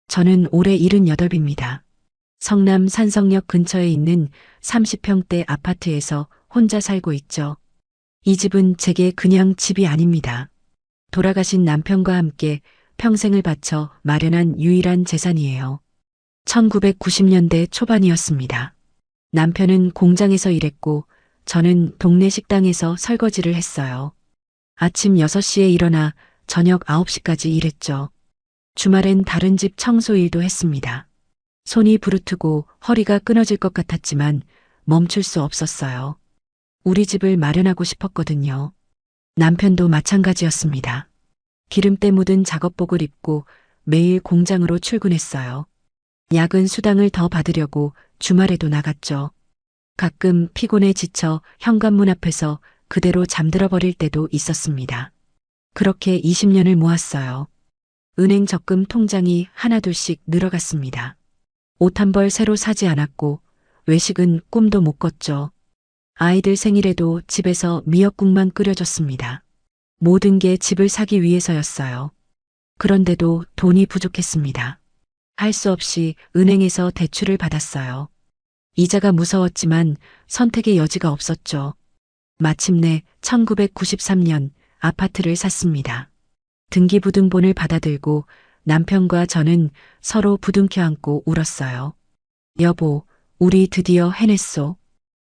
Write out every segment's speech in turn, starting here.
저는 올해 78입니다. 성남 산성역 근처에 있는 30평대 아파트에서 혼자 살고 있죠. 이 집은 제게 그냥 집이 아닙니다. 돌아가신 남편과 함께 평생을 바쳐 마련한 유일한 재산이에요. 1990년대 초반이었습니다. 남편은 공장에서 일했고 저는 동네 식당에서 설거지를 했어요. 아침 6시에 일어나 저녁 9시까지 일했죠. 주말엔 다른 집 청소 일도 했습니다. 손이 부르트고 허리가 끊어질 것 같았지만 멈출 수 없었어요. 우리 집을 마련하고 싶었거든요. 남편도 마찬가지였습니다. 기름때 묻은 작업복을 입고 매일 공장으로 출근했어요. 야근 수당을 더 받으려고 주말에도 나갔죠. 가끔 피곤해 지쳐 현관문 앞에서 그대로 잠들어 버릴 때도 있었습니다. 그렇게 20년을 모았어요. 은행 적금 통장이 하나둘씩 늘어갔습니다. 옷 한 벌 새로 사지 않았고 외식은 꿈도 못 꿨죠. 아이들 생일에도 집에서 미역국만 끓여줬습니다. 모든 게 집을 사기 위해서였어요. 그런데도 돈이 부족했습니다. 할 수 없이 은행에서 대출을 받았어요. 이자가 무서웠지만 선택의 여지가 없었죠. 마침내 1993년 아파트를 샀습니다. 등기부등본을 받아들고 남편과 저는 서로 부둥켜 안고 울었어요. 여보, 우리 드디어 해냈소.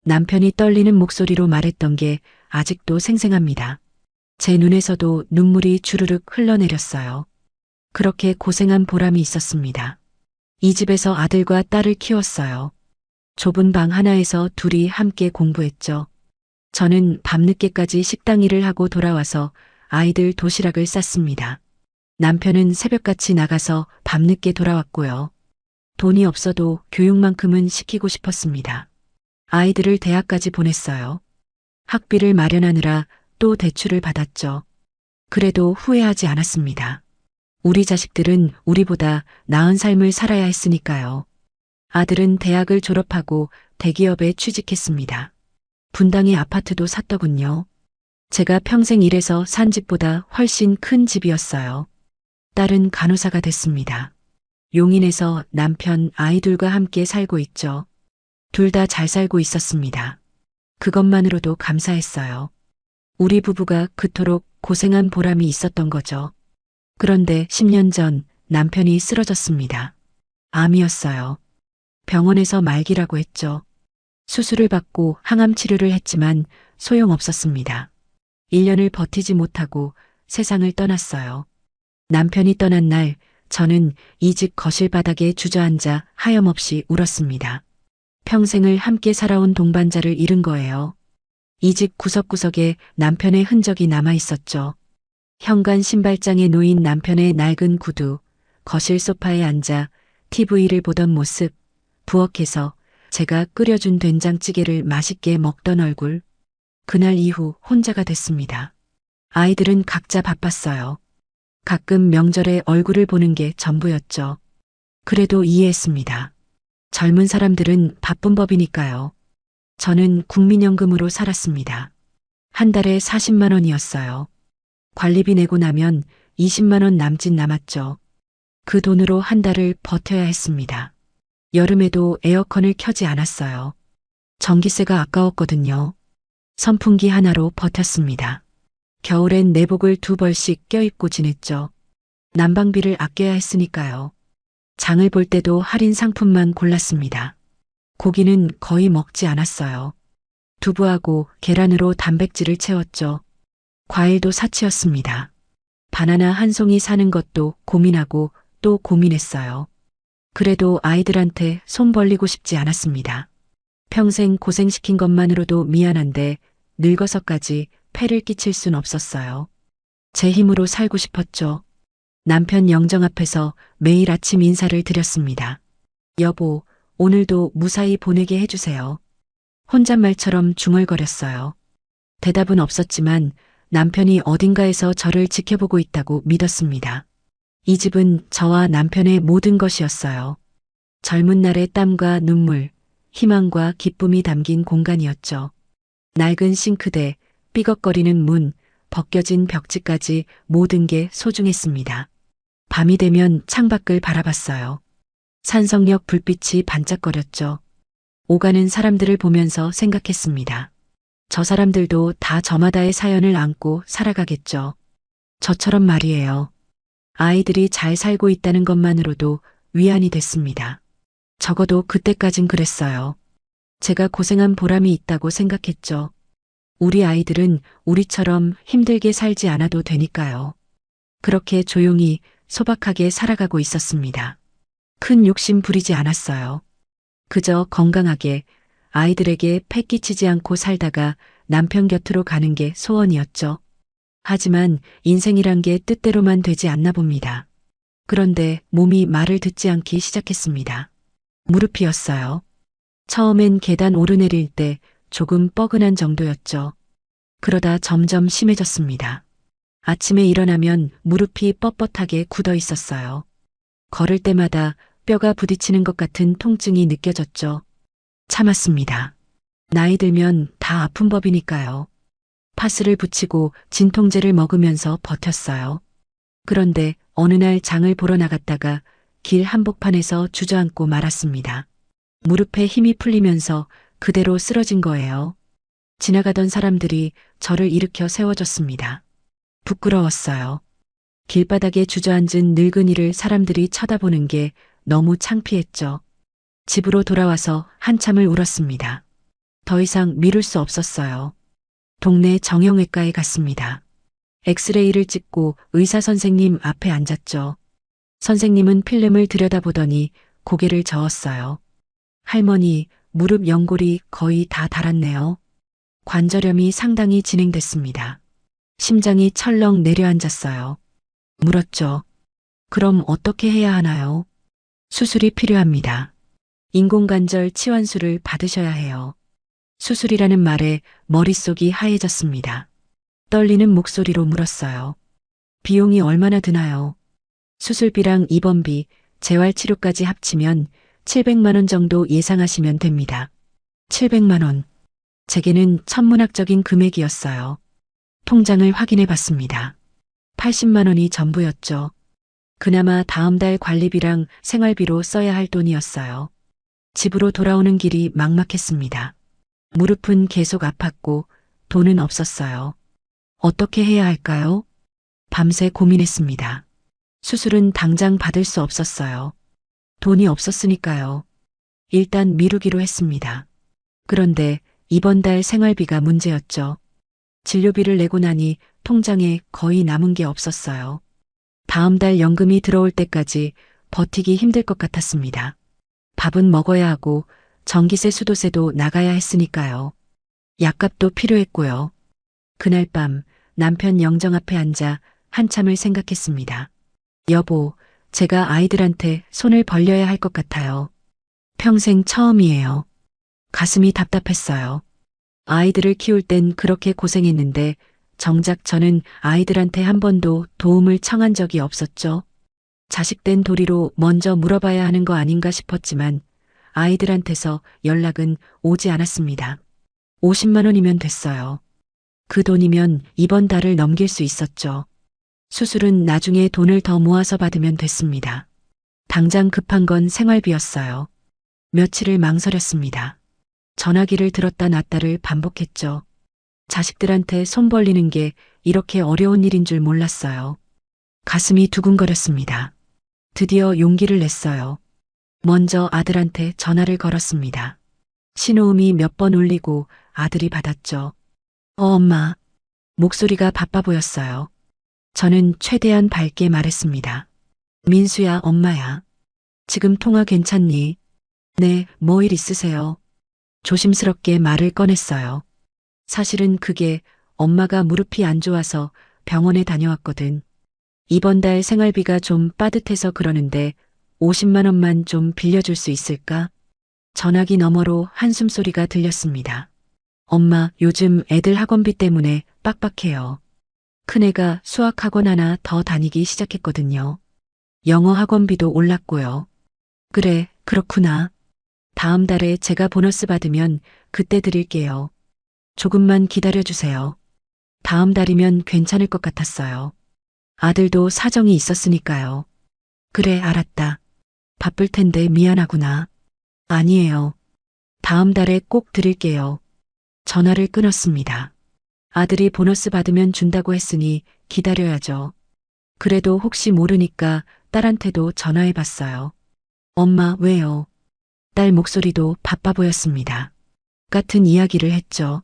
남편이 떨리는 목소리로 말했던 게 아직도 생생합니다. 제 눈에서도 눈물이 주르륵 흘러내렸어요. 그렇게 고생한 보람이 있었습니다. 이 집에서 아들과 딸을 키웠어요. 좁은 방 하나에서 둘이 함께 공부했죠. 저는 밤늦게까지 식당 일을 하고 돌아와서 아이들 도시락을 쌌습니다. 남편은 새벽같이 나가서 밤늦게 돌아왔고요. 돈이 없어도 교육만큼은 시키고 싶었습니다. 아이들을 대학까지 보냈어요. 학비를 마련하느라 또 대출을 받았죠. 그래도 후회하지 않았습니다. 우리 자식들은 우리보다 나은 삶을 살아야 했으니까요. 아들은 대학을 졸업하고 대기업에 취직했습니다. 분당에 아파트도 샀더군요. 제가 평생 일해서 산 집보다 훨씬 큰 집이었어요. 딸은 간호사가 됐습니다. 용인에서 남편, 아이들과 함께 살고 있죠. 둘 다 잘 살고 있었습니다. 그것만으로도 감사했어요. 우리 부부가 그토록 고생한 보람이 있었던 거죠. 그런데 10년 전 남편이 쓰러졌습니다. 암이었어요. 병원에서 말기라고 했죠. 수술을 받고 항암 치료를 했지만 소용없었습니다. 1년을 버티지 못하고 세상을 떠났어요. 남편이 떠난 날 저는 이 집 거실 바닥에 주저앉아 하염없이 울었습니다. 평생을 함께 살아온 동반자를 잃은 거예요. 이 집 구석구석에 남편의 흔적이 남아 있었죠. 현관 신발장에 놓인 남편의 낡은 구두, 거실 소파에 앉아 TV를 보던 모습, 부엌에서 제가 끓여준 된장찌개를 맛있게 먹던 얼굴. 그날 이후 혼자가 됐습니다. 아이들은 각자 바빴어요. 가끔 명절에 얼굴을 보는 게 전부였죠. 그래도 이해했습니다. 젊은 사람들은 바쁜 법이니까요. 저는 국민연금으로 살았습니다. 한 달에 40만 원이었어요. 관리비 내고 나면 20만 원 남짓 남았죠. 그 돈으로 한 달을 버텨야 했습니다. 여름에도 에어컨을 켜지 않았어요. 전기세가 아까웠거든요. 선풍기 하나로 버텼습니다. 겨울엔 내복을 2벌씩 껴입고 지냈죠. 난방비를 아껴야 했으니까요. 장을 볼 때도 할인 상품만 골랐습니다. 고기는 거의 먹지 않았어요. 두부하고 계란으로 단백질을 채웠죠. 과일도 사치였습니다. 바나나 한 송이 사는 것도 고민하고 또 고민했어요. 그래도 아이들한테 손 벌리고 싶지 않았습니다. 평생 고생시킨 것만으로도 미안한데 늙어서까지 폐를 끼칠 순 없었어요. 제 힘으로 살고 싶었죠. 남편 영정 앞에서 매일 아침 인사를 드렸습니다. 여보, 오늘도 무사히 보내게 해주세요. 혼잣말처럼 중얼거렸어요. 대답은 없었지만 남편이 어딘가에서 저를 지켜보고 있다고 믿었습니다. 이 집은 저와 남편의 모든 것이었어요. 젊은 날의 땀과 눈물, 희망과 기쁨이 담긴 공간이었죠. 낡은 싱크대, 삐걱거리는 문, 벗겨진 벽지까지 모든 게 소중했습니다. 밤이 되면 창밖을 바라봤어요. 산성역 불빛이 반짝거렸죠. 오가는 사람들을 보면서 생각했습니다. 저 사람들도 다 저마다의 사연을 안고 살아가겠죠. 저처럼 말이에요. 아이들이 잘 살고 있다는 것만으로도 위안이 됐습니다. 적어도 그때까진 그랬어요. 제가 고생한 보람이 있다고 생각했죠. 우리 아이들은 우리처럼 힘들게 살지 않아도 되니까요. 그렇게 조용히 소박하게 살아가고 있었습니다. 큰 욕심 부리지 않았어요. 그저 건강하게 아이들에게 패 끼치지 않고 살다가 남편 곁으로 가는 게 소원이었죠. 하지만 인생이란 게 뜻대로만 되지 않나 봅니다. 그런데 몸이 말을 듣지 않기 시작했습니다. 무릎이었어요. 처음엔 계단 오르내릴 때 조금 뻐근한 정도였죠. 그러다 점점 심해졌습니다. 아침에 일어나면 무릎이 뻣뻣하게 굳어 있었어요. 걸을 때마다 뼈가 부딪히는 것 같은 통증이 느껴졌죠. 참았습니다. 나이 들면 다 아픈 법이니까요. 파스를 붙이고 진통제를 먹으면서 버텼어요. 그런데 어느 날 장을 보러 나갔다가 길 한복판에서 주저앉고 말았습니다. 무릎에 힘이 풀리면서 그대로 쓰러진 거예요. 지나가던 사람들이 저를 일으켜 세워줬습니다. 부끄러웠어요. 길바닥에 주저앉은 늙은이를 사람들이 쳐다보는 게 너무 창피했죠. 집으로 돌아와서 한참을 울었습니다. 더 이상 미룰 수 없었어요. 동네 정형외과에 갔습니다. 엑스레이를 찍고 의사 선생님 앞에 앉았죠. 선생님은 필름을 들여다보더니 고개를 저었어요. 할머니, 무릎 연골이 거의 다 닳았네요. 관절염이 상당히 진행됐습니다. 심장이 철렁 내려앉았어요. 물었죠. 그럼 어떻게 해야 하나요? 수술이 필요합니다. 인공관절 치환술을 받으셔야 해요. 수술이라는 말에 머릿속이 하얘졌습니다. 떨리는 목소리로 물었어요. 비용이 얼마나 드나요? 수술비랑 입원비, 재활치료까지 합치면 700만 원 정도 예상하시면 됩니다. 700만 원. 제게는 천문학적인 금액이었어요. 통장을 확인해 봤습니다. 80만 원이 전부였죠. 그나마 다음 달 관리비랑 생활비로 써야 할 돈이었어요. 집으로 돌아오는 길이 막막했습니다. 무릎은 계속 아팠고 돈은 없었어요. 어떻게 해야 할까요? 밤새 고민했습니다. 수술은 당장 받을 수 없었어요. 돈이 없었으니까요. 일단 미루기로 했습니다. 그런데 이번 달 생활비가 문제였죠. 진료비를 내고 나니 통장에 거의 남은 게 없었어요. 다음 달 연금이 들어올 때까지 버티기 힘들 것 같았습니다. 밥은 먹어야 하고 전기세 수도세도 나가야 했으니까요. 약값도 필요했고요. 그날 밤 남편 영정 앞에 앉아 한참을 생각했습니다. 여보, 제가 아이들한테 손을 벌려야 할 것 같아요. 평생 처음이에요. 가슴이 답답했어요. 아이들을 키울 땐 그렇게 고생했는데 정작 저는 아이들한테 한 번도 도움을 청한 적이 없었죠. 자식된 도리로 먼저 물어봐야 하는 거 아닌가 싶었지만 아이들한테서 연락은 오지 않았습니다. 50만 원이면 됐어요. 그 돈이면 이번 달을 넘길 수 있었죠. 수술은 나중에 돈을 더 모아서 받으면 됐습니다. 당장 급한 건 생활비였어요. 며칠을 망설였습니다. 전화기를 들었다 놨다를 반복했죠. 자식들한테 손 벌리는 게 이렇게 어려운 일인 줄 몰랐어요. 가슴이 두근거렸습니다. 드디어 용기를 냈어요. 먼저 아들한테 전화를 걸었습니다. 신호음이 몇 번 울리고 아들이 받았죠. 엄마. 목소리가 바빠 보였어요. 저는 최대한 밝게 말했습니다. 민수야, 엄마야. 지금 통화 괜찮니? 네, 뭐 일 있으세요? 조심스럽게 말을 꺼냈어요. 사실은 그게 엄마가 무릎이 안 좋아서 병원에 다녀왔거든. 이번 달 생활비가 좀 빠듯해서 그러는데 50만 원만 좀 빌려줄 수 있을까? 전화기 너머로 한숨소리가 들렸습니다. 엄마, 요즘 애들 학원비 때문에 빡빡해요. 큰애가 수학학원 하나 더 다니기 시작했거든요. 영어 학원비도 올랐고요. 그래, 그렇구나. 다음 달에 제가 보너스 받으면 그때 드릴게요. 조금만 기다려주세요. 다음 달이면 괜찮을 것 같았어요. 아들도 사정이 있었으니까요. 그래, 알았다. 바쁠 텐데 미안하구나. 아니에요. 다음 달에 꼭 드릴게요. 전화를 끊었습니다. 아들이 보너스 받으면 준다고 했으니 기다려야죠. 그래도 혹시 모르니까 딸한테도 전화해 봤어요. 엄마, 왜요? 딸 목소리도 바빠 보였습니다. 같은 이야기를 했죠.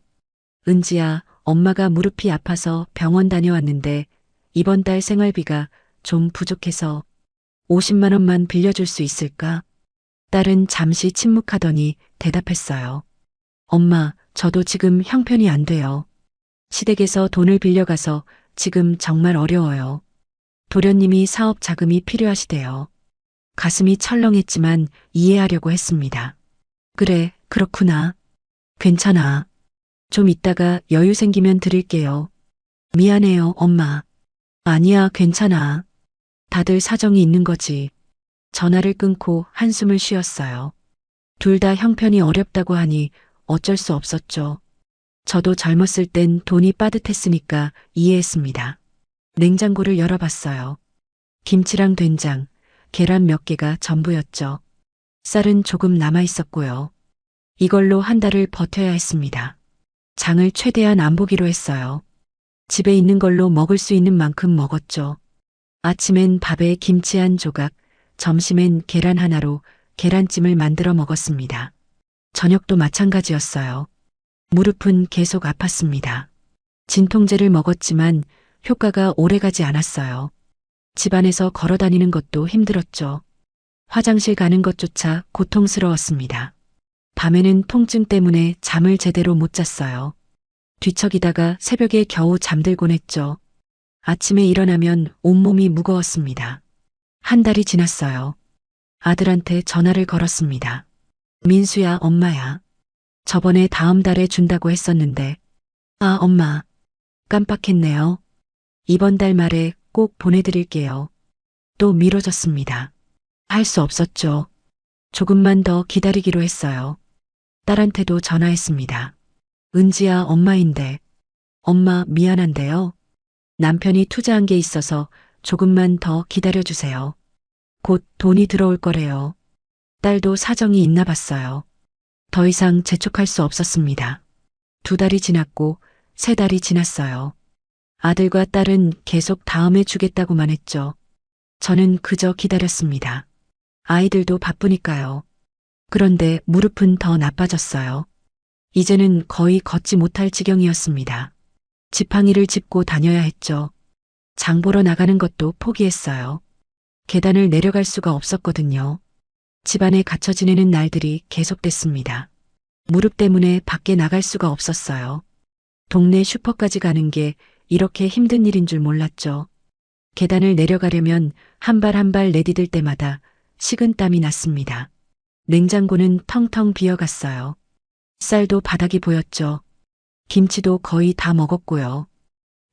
은지야, 엄마가 무릎이 아파서 병원 다녀왔는데 이번 달 생활비가 좀 부족해서 50만 원만 빌려줄 수 있을까? 딸은 잠시 침묵하더니 대답했어요. 엄마, 저도 지금 형편이 안 돼요. 시댁에서 돈을 빌려가서 지금 정말 어려워요. 도련님이 사업 자금이 필요하시대요. 가슴이 철렁했지만 이해하려고 했습니다. 그래, 그렇구나. 괜찮아. 좀 이따가 여유 생기면 드릴게요. 미안해요, 엄마. 아니야, 괜찮아. 다들 사정이 있는 거지. 전화를 끊고 한숨을 쉬었어요. 둘 다 형편이 어렵다고 하니 어쩔 수 없었죠. 저도 젊었을 땐 돈이 빠듯했으니까 이해했습니다. 냉장고를 열어봤어요. 김치랑 된장, 계란 몇 개가 전부였죠. 쌀은 조금 남아 있었고요. 이걸로 한 달을 버텨야 했습니다. 장을 최대한 안 보기로 했어요. 집에 있는 걸로 먹을 수 있는 만큼 먹었죠. 아침엔 밥에 김치 한 조각, 점심엔 계란 하나로 계란찜을 만들어 먹었습니다. 저녁도 마찬가지였어요. 무릎은 계속 아팠습니다. 진통제를 먹었지만 효과가 오래가지 않았어요. 집안에서 걸어 다니는 것도 힘들었죠. 화장실 가는 것조차 고통스러웠습니다. 밤에는 통증 때문에 잠을 제대로 못 잤어요. 뒤척이다가 새벽에 겨우 잠들곤 했죠. 아침에 일어나면 온몸이 무거웠습니다. 한 달이 지났어요. 아들한테 전화를 걸었습니다. 민수야, 엄마야. 저번에 다음 달에 준다고 했었는데. 아, 엄마. 깜빡했네요. 이번 달 말에 꼭 보내드릴게요. 또 미뤄졌습니다. 할 수 없었죠. 조금만 더 기다리기로 했어요. 딸한테도 전화했습니다. 은지야, 엄마인데. 엄마, 미안한데요. 남편이 투자한 게 있어서 조금만 더 기다려주세요. 곧 돈이 들어올 거래요. 딸도 사정이 있나 봤어요. 더 이상 재촉할 수 없었습니다. 2달이 지났고 3달이 지났어요. 아들과 딸은 계속 다음에 주겠다고만 했죠. 저는 그저 기다렸습니다. 아이들도 바쁘니까요. 그런데 무릎은 더 나빠졌어요. 이제는 거의 걷지 못할 지경이었습니다. 지팡이를 짚고 다녀야 했죠. 장 보러 나가는 것도 포기했어요. 계단을 내려갈 수가 없었거든요. 집안에 갇혀 지내는 날들이 계속됐습니다. 무릎 때문에 밖에 나갈 수가 없었어요. 동네 슈퍼까지 가는 게 이렇게 힘든 일인 줄 몰랐죠. 계단을 내려가려면 한 발 한 발 내디딜 때마다 식은땀이 났습니다. 냉장고는 텅텅 비어갔어요. 쌀도 바닥이 보였죠. 김치도 거의 다 먹었고요.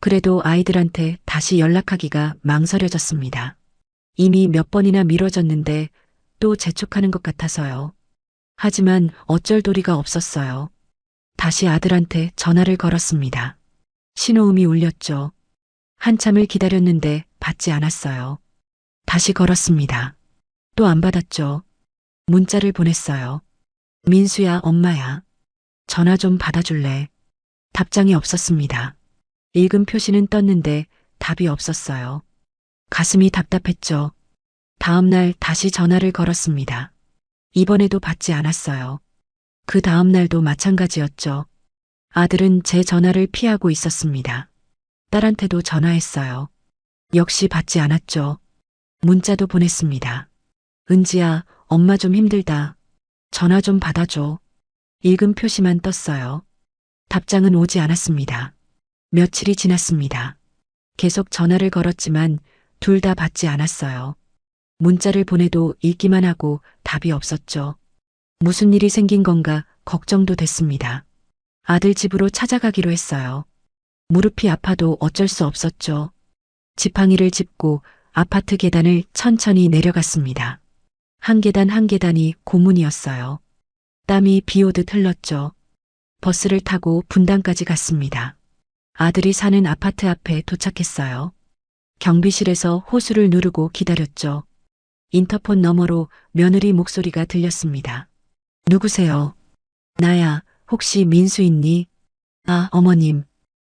그래도 아이들한테 다시 연락하기가 망설여졌습니다. 이미 몇 번이나 미뤄졌는데 또 재촉하는 것 같아서요. 하지만 어쩔 도리가 없었어요. 다시 아들한테 전화를 걸었습니다. 신호음이 울렸죠. 한참을 기다렸는데 받지 않았어요. 다시 걸었습니다. 또 안 받았죠. 문자를 보냈어요. 민수야, 엄마야. 전화 좀 받아줄래? 답장이 없었습니다. 읽은 표시는 떴는데 답이 없었어요. 가슴이 답답했죠. 다음 날 다시 전화를 걸었습니다. 이번에도 받지 않았어요. 그 다음 날도 마찬가지였죠. 아들은 제 전화를 피하고 있었습니다. 딸한테도 전화했어요. 역시 받지 않았죠. 문자도 보냈습니다. 은지야, 엄마 좀 힘들다. 전화 좀 받아줘. 읽은 표시만 떴어요. 답장은 오지 않았습니다. 며칠이 지났습니다. 계속 전화를 걸었지만 둘 다 받지 않았어요. 문자를 보내도 읽기만 하고 답이 없었죠. 무슨 일이 생긴 건가 걱정도 됐습니다. 아들 집으로 찾아가기로 했어요. 무릎이 아파도 어쩔 수 없었죠. 지팡이를 짚고 아파트 계단을 천천히 내려갔습니다. 한 계단 한 계단이 고문이었어요. 땀이 비 오듯 흘렀죠. 버스를 타고 분당까지 갔습니다. 아들이 사는 아파트 앞에 도착했어요. 경비실에서 호수를 누르고 기다렸죠. 인터폰 너머로 며느리 목소리가 들렸습니다. 누구세요? 나야. 혹시 민수 있니? 아, 어머님.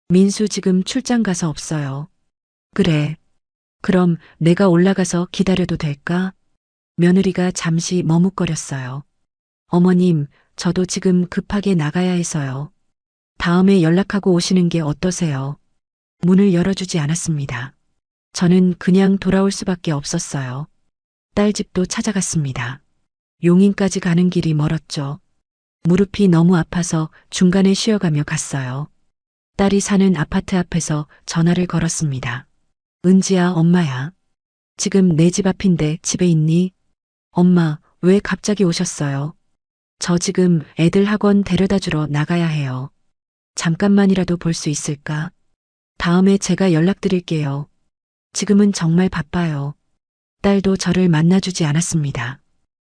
민수 지금 출장 가서 없어요. 그래. 그럼 내가 올라가서 기다려도 될까? 며느리가 잠시 머뭇거렸어요. 어머님, 저도 지금 급하게 나가야 해서요. 다음에 연락하고 오시는 게 어떠세요? 문을 열어주지 않았습니다. 저는 그냥 돌아올 수밖에 없었어요. 딸 집도 찾아갔습니다. 용인까지 가는 길이 멀었죠. 무릎이 너무 아파서 중간에 쉬어가며 갔어요. 딸이 사는 아파트 앞에서 전화를 걸었습니다. 은지야, 엄마야. 지금 내 집 앞인데 집에 있니? 엄마, 왜 갑자기 오셨어요? 저 지금 애들 학원 데려다 주러 나가야 해요. 잠깐만이라도 볼 수 있을까? 다음에 제가 연락드릴게요. 지금은 정말 바빠요. 딸도 저를 만나주지 않았습니다.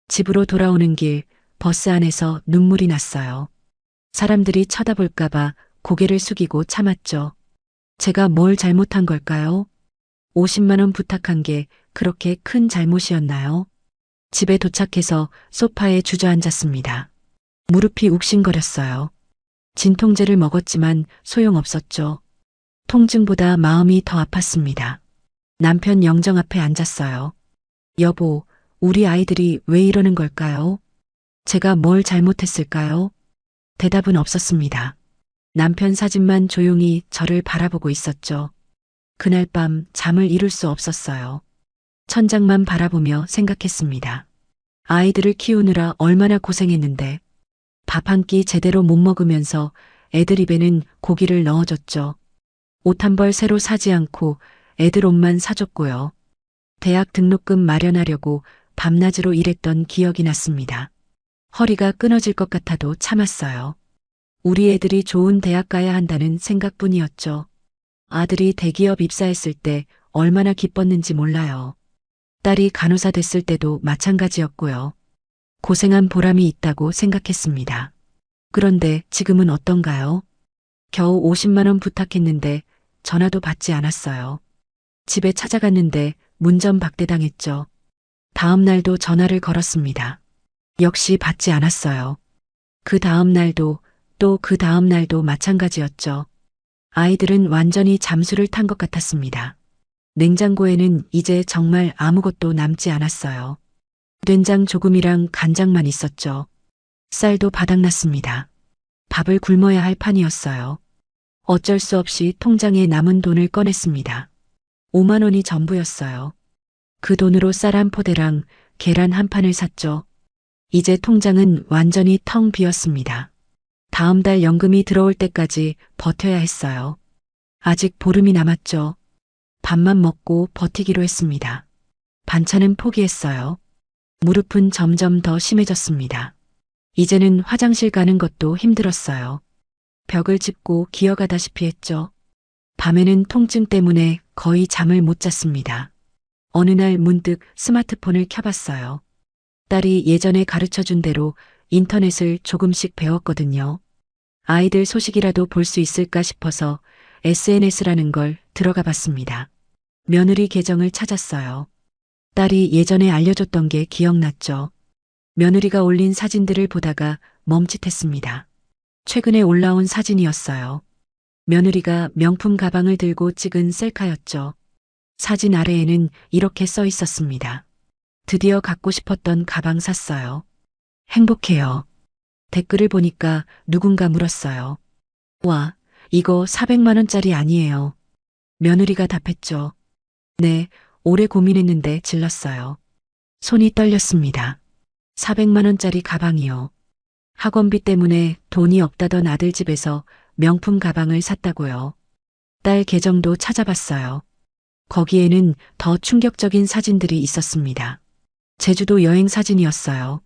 집으로 돌아오는 길 버스 안에서 눈물이 났어요. 사람들이 쳐다볼까봐 고개를 숙이고 참았죠. 제가 뭘 잘못한 걸까요? 50만 원 부탁한 게 그렇게 큰 잘못이었나요? 집에 도착해서 소파에 주저앉았습니다. 무릎이 욱신거렸어요. 진통제를 먹었지만 소용없었죠. 통증보다 마음이 더 아팠습니다. 남편 영정 앞에 앉았어요. 여보, 우리 아이들이 왜 이러는 걸까요? 제가 뭘 잘못했을까요? 대답은 없었습니다. 남편 사진만 조용히 저를 바라보고 있었죠. 그날 밤 잠을 이룰 수 없었어요. 천장만 바라보며 생각했습니다. 아이들을 키우느라 얼마나 고생했는데 밥 한 끼 제대로 못 먹으면서 애들 입에는 고기를 넣어줬죠. 옷 한 벌 새로 사지 않고 애들 옷만 사줬고요. 대학 등록금 마련하려고 밤낮으로 일했던 기억이 났습니다. 허리가 끊어질 것 같아도 참았어요. 우리 애들이 좋은 대학 가야 한다는 생각뿐이었죠. 아들이 대기업 입사했을 때 얼마나 기뻤는지 몰라요. 딸이 간호사 됐을 때도 마찬가지였고요. 고생한 보람이 있다고 생각했습니다. 그런데 지금은 어떤가요? 겨우 50만 원 부탁했는데 전화도 받지 않았어요. 집에 찾아갔는데 문전박대당했죠. 다음 날도 전화를 걸었습니다. 역시 받지 않았어요. 그 다음 날도 또 그 다음 날도 마찬가지였죠. 아이들은 완전히 잠수를 탄 것 같았습니다. 냉장고에는 이제 정말 아무것도 남지 않았어요. 된장 조금이랑 간장만 있었죠. 쌀도 바닥났습니다. 밥을 굶어야 할 판이었어요. 어쩔 수 없이 통장에 남은 돈을 꺼냈습니다. 5만 원이 전부였어요. 그 돈으로 쌀 한 포대랑 계란 한 판을 샀죠. 이제 통장은 완전히 텅 비었습니다. 다음 달 연금이 들어올 때까지 버텨야 했어요. 아직 보름이 남았죠. 밥만 먹고 버티기로 했습니다. 반찬은 포기했어요. 무릎은 점점 더 심해졌습니다. 이제는 화장실 가는 것도 힘들었어요. 벽을 짚고 기어가다시피 했죠. 밤에는 통증 때문에 거의 잠을 못 잤습니다. 어느 날 문득 스마트폰을 켜봤어요. 딸이 예전에 가르쳐준 대로 인터넷을 조금씩 배웠거든요. 아이들 소식이라도 볼 수 있을까 싶어서 SNS라는 걸 들어가 봤습니다. 며느리 계정을 찾았어요. 딸이 예전에 알려줬던 게 기억났죠. 며느리가 올린 사진들을 보다가 멈칫했습니다. 최근에 올라온 사진이었어요. 며느리가 명품 가방을 들고 찍은 셀카였죠. 사진 아래에는 이렇게 써 있었습니다. 드디어 갖고 싶었던 가방 샀어요. 행복해요. 댓글을 보니까 누군가 물었어요. 와, 이거 400만 원짜리 아니에요. 며느리가 답했죠. 네, 오래 고민했는데 질렀어요. 손이 떨렸습니다. 400만 원짜리 가방이요. 학원비 때문에 돈이 없다던 아들 집에서 명품 가방을 샀다고요. 딸 계정도 찾아봤어요. 거기에는 더 충격적인 사진들이 있었습니다. 제주도 여행 사진이었어요.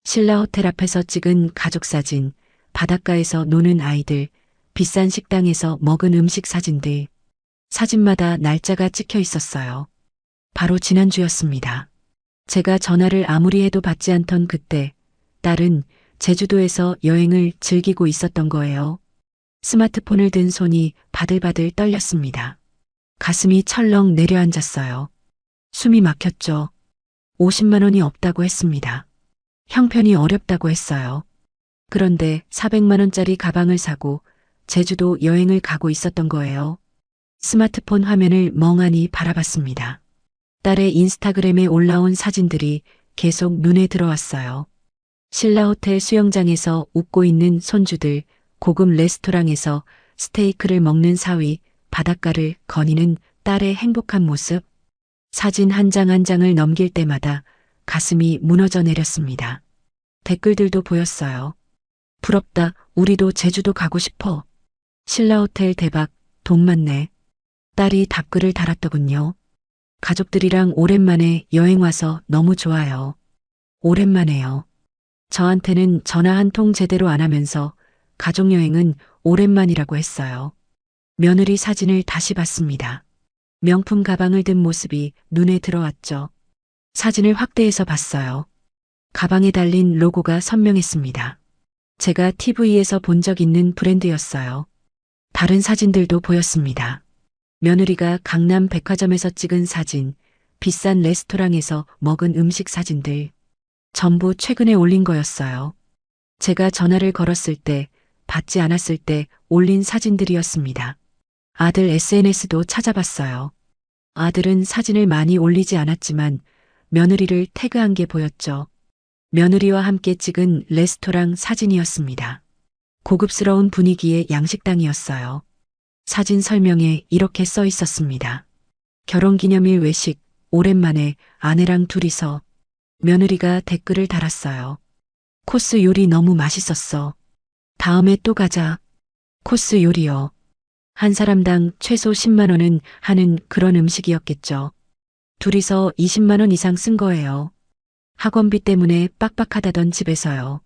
신라 호텔 앞에서 찍은 가족 사진, 바닷가에서 노는 아이들, 비싼 식당에서 먹은 음식 사진들. 사진마다 날짜가 찍혀 있었어요. 바로 지난주였습니다. 제가 전화를 아무리 해도 받지 않던 그때, 딸은 제주도에서 여행을 즐기고 있었던 거예요. 스마트폰을 든 손이 바들바들 떨렸습니다. 가슴이 철렁 내려앉았어요. 숨이 막혔죠. 50만 원이 없다고 했습니다. 형편이 어렵다고 했어요. 그런데 400만 원짜리 가방을 사고 제주도 여행을 가고 있었던 거예요. 스마트폰 화면을 멍하니 바라봤습니다. 딸의 인스타그램에 올라온 사진들이 계속 눈에 들어왔어요. 신라호텔 수영장에서 웃고 있는 손주들, 고급 레스토랑에서 스테이크를 먹는 사위, 바닷가를 거니는 딸의 행복한 모습. 사진 한 장 한 장을 넘길 때마다 가슴이 무너져 내렸습니다. 댓글들도 보였어요. 부럽다, 우리도 제주도 가고 싶어. 신라호텔 대박, 돈 많네. 딸이 답글을 달았더군요. 가족들이랑 오랜만에 여행 와서 너무 좋아요. 오랜만에요. 저한테는 전화 한 통 제대로 안 하면서 가족여행은 오랜만이라고 했어요. 며느리 사진을 다시 봤습니다. 명품 가방을 든 모습이 눈에 들어왔죠. 사진을 확대해서 봤어요. 가방에 달린 로고가 선명했습니다. 제가 TV에서 본 적 있는 브랜드였어요. 다른 사진들도 보였습니다. 며느리가 강남 백화점에서 찍은 사진, 비싼 레스토랑에서 먹은 음식 사진들. 전부 최근에 올린 거였어요. 제가 전화를 걸었을 때, 받지 않았을 때 올린 사진들이었습니다. 아들 SNS도 찾아봤어요. 아들은 사진을 많이 올리지 않았지만 며느리를 태그한 게 보였죠. 며느리와 함께 찍은 레스토랑 사진이었습니다. 고급스러운 분위기의 양식당이었어요. 사진 설명에 이렇게 써 있었습니다. 결혼기념일 외식, 오랜만에 아내랑 둘이서. 며느리가 댓글을 달았어요. 코스 요리 너무 맛있었어. 다음에 또 가자. 코스 요리요. 한 사람당 최소 10만 원은 하는 그런 음식이었겠죠. 둘이서 20만 원 이상 쓴 거예요. 학원비 때문에 빡빡하다던 집에서요.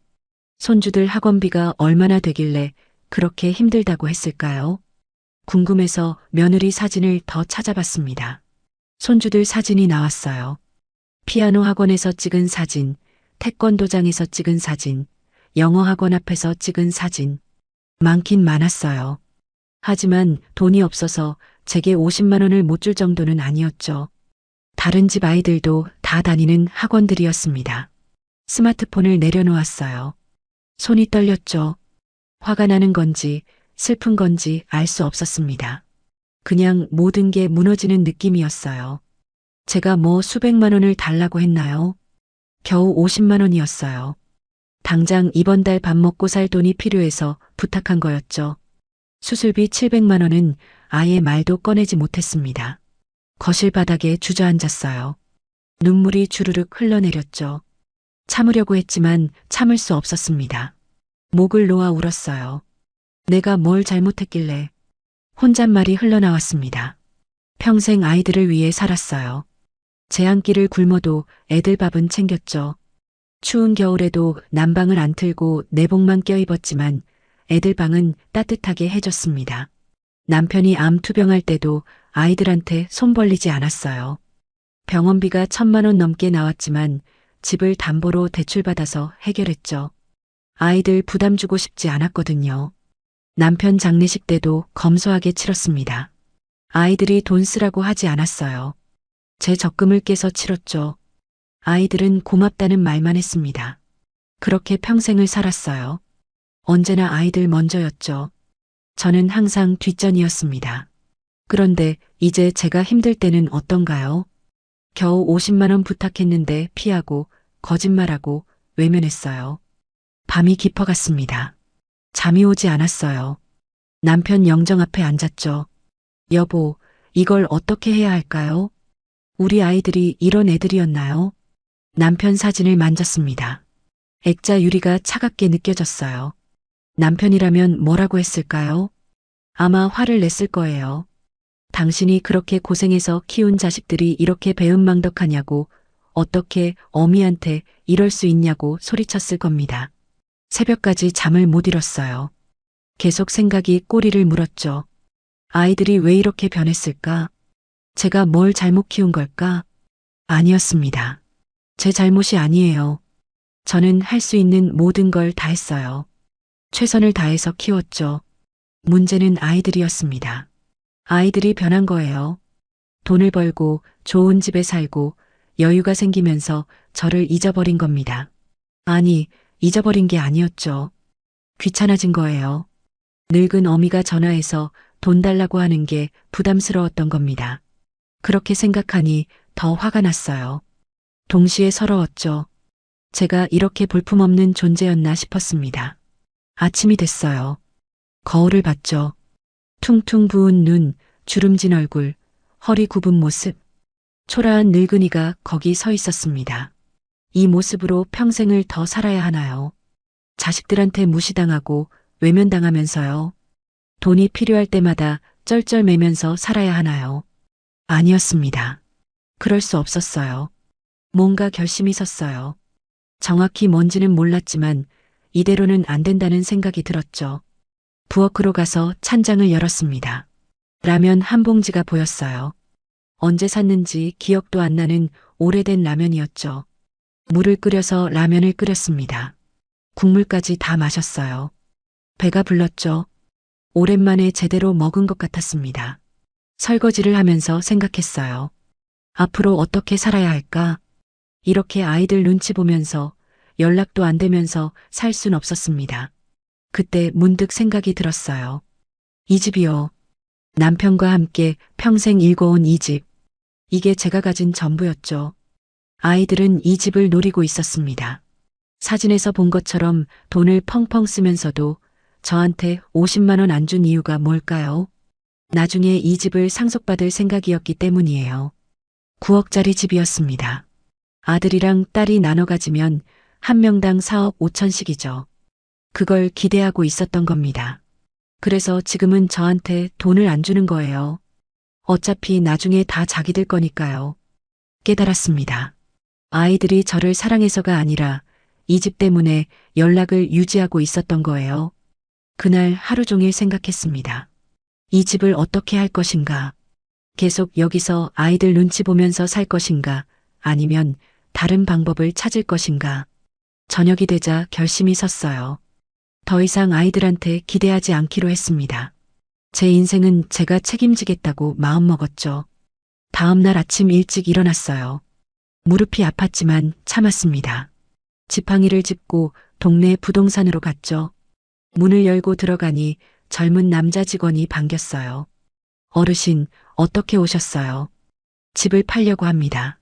손주들 학원비가 얼마나 되길래 그렇게 힘들다고 했을까요? 궁금해서 며느리 사진을 더 찾아봤습니다. 손주들 사진이 나왔어요. 피아노 학원에서 찍은 사진, 태권도장에서 찍은 사진, 영어 학원 앞에서 찍은 사진. 많긴 많았어요. 하지만 돈이 없어서 제게 50만 원을 못 줄 정도는 아니었죠. 다른 집 아이들도 다 다니는 학원들이었습니다. 스마트폰을 내려놓았어요. 손이 떨렸죠. 화가 나는 건지 슬픈 건지 알 수 없었습니다. 그냥 모든 게 무너지는 느낌이었어요. 제가 뭐 수백만 원을 달라고 했나요? 겨우 50만 원이었어요. 당장 이번 달 밥 먹고 살 돈이 필요해서 부탁한 거였죠. 수술비 700만 원은 아예 말도 꺼내지 못했습니다. 거실 바닥에 주저앉았어요. 눈물이 주르륵 흘러내렸죠. 참으려고 했지만 참을 수 없었습니다. 목을 놓아 울었어요. 내가 뭘 잘못했길래. 혼잣말이 흘러나왔습니다. 평생 아이들을 위해 살았어요. 제 한 끼를 굶어도 애들 밥은 챙겼죠. 추운 겨울에도 난방을 안 틀고 내복만 껴입었지만 애들 방은 따뜻하게 해줬습니다. 남편이 암 투병할 때도 아이들한테 손 벌리지 않았어요. 병원비가 1,000만 원 넘게 나왔지만 집을 담보로 대출받아서 해결했죠. 아이들 부담 주고 싶지 않았거든요. 남편 장례식 때도 검소하게 치렀습니다. 아이들이 돈 쓰라고 하지 않았어요. 제 적금을 깨서 치렀죠. 아이들은 고맙다는 말만 했습니다. 그렇게 평생을 살았어요. 언제나 아이들 먼저였죠. 저는 항상 뒷전이었습니다. 그런데 이제 제가 힘들 때는 어떤가요? 겨우 50만 원 부탁했는데 피하고 거짓말하고 외면했어요. 밤이 깊어갔습니다. 잠이 오지 않았어요. 남편 영정 앞에 앉았죠. 여보, 이걸 어떻게 해야 할까요? 우리 아이들이 이런 애들이었나요? 남편 사진을 만졌습니다. 액자 유리가 차갑게 느껴졌어요. 남편이라면 뭐라고 했을까요? 아마 화를 냈을 거예요. 당신이 그렇게 고생해서 키운 자식들이 이렇게 배은망덕하냐고, 어떻게 어미한테 이럴 수 있냐고 소리쳤을 겁니다. 새벽까지 잠을 못 이뤘어요. 계속 생각이 꼬리를 물었죠. 아이들이 왜 이렇게 변했을까? 제가 뭘 잘못 키운 걸까? 아니었습니다. 제 잘못이 아니에요. 저는 할 수 있는 모든 걸 다 했어요. 최선을 다해서 키웠죠. 문제는 아이들이었습니다. 아이들이 변한 거예요. 돈을 벌고 좋은 집에 살고 여유가 생기면서 저를 잊어버린 겁니다. 아니, 잊어버린 게 아니었죠. 귀찮아진 거예요. 늙은 어미가 전화해서 돈 달라고 하는 게 부담스러웠던 겁니다. 그렇게 생각하니 더 화가 났어요. 동시에 서러웠죠. 제가 이렇게 볼품없는 존재였나 싶었습니다. 아침이 됐어요. 거울을 봤죠. 퉁퉁 부은 눈, 주름진 얼굴, 허리 굽은 모습. 초라한 늙은이가 거기 서 있었습니다. 이 모습으로 평생을 더 살아야 하나요? 자식들한테 무시당하고 외면당하면서요. 돈이 필요할 때마다 쩔쩔매면서 살아야 하나요? 아니었습니다. 그럴 수 없었어요. 뭔가 결심이 섰어요. 정확히 뭔지는 몰랐지만 이대로는 안 된다는 생각이 들었죠. 부엌으로 가서 찬장을 열었습니다. 라면 한 봉지가 보였어요. 언제 샀는지 기억도 안 나는 오래된 라면이었죠. 물을 끓여서 라면을 끓였습니다. 국물까지 다 마셨어요. 배가 불렀죠. 오랜만에 제대로 먹은 것 같았습니다. 설거지를 하면서 생각했어요. 앞으로 어떻게 살아야 할까? 이렇게 아이들 눈치 보면서 연락도 안 되면서 살 순 없었습니다. 그때 문득 생각이 들었어요. 이 집이요. 남편과 함께 평생 일궈온 이 집. 이게 제가 가진 전부였죠. 아이들은 이 집을 노리고 있었습니다. 사진에서 본 것처럼 돈을 펑펑 쓰면서도 저한테 50만 원 안 준 이유가 뭘까요? 나중에 이 집을 상속받을 생각이었기 때문이에요. 9억짜리 집이었습니다. 아들이랑 딸이 나눠 가지면 한 명당 4억 5천씩이죠. 그걸 기대하고 있었던 겁니다. 그래서 지금은 저한테 돈을 안 주는 거예요. 어차피 나중에 다 자기들 거니까요. 깨달았습니다. 아이들이 저를 사랑해서가 아니라 이 집 때문에 연락을 유지하고 있었던 거예요. 그날 하루 종일 생각했습니다. 이 집을 어떻게 할 것인가? 계속 여기서 아이들 눈치 보면서 살 것인가? 아니면 다른 방법을 찾을 것인가? 저녁이 되자 결심이 섰어요. 더 이상 아이들한테 기대하지 않기로 했습니다. 제 인생은 제가 책임지겠다고 마음먹었죠. 다음 날 아침 일찍 일어났어요. 무릎이 아팠지만 참았습니다. 지팡이를 짚고 동네 부동산으로 갔죠. 문을 열고 들어가니 젊은 남자 직원이 반겼어요. 어르신, 어떻게 오셨어요? 집을 팔려고 합니다.